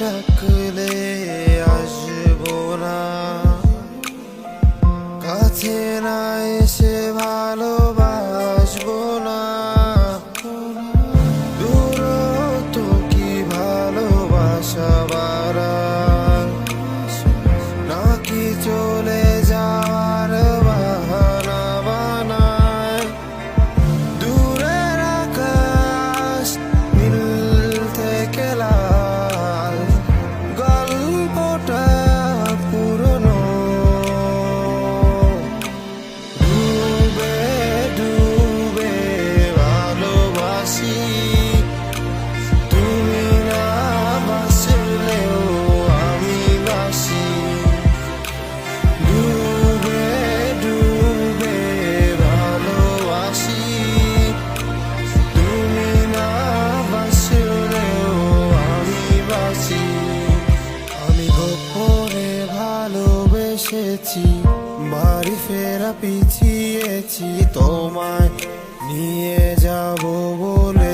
ডাকলে আসবো না, কাছে না এসে ভালোবাসবো না। দূরত্ব কি ভালোবাসা বাড়ায়, নাকি চলে যাওয়ার বাহানা বানায়? দূরের আকাশ নীল থেকে লাল, গল্পটা পুরনো। ডুবে ডুবে ভালোবাসি, তুমি না বাসলেও আমি বাসি। ডুবে ডুবে ভালোবাসি, তুমি না বাসলেও আমি বাসি। আমি গোপনে ভালোবেসেছি, বাড়ি ফেরা পিছিয়েছি, তোমায় নিয়ে যাব বলে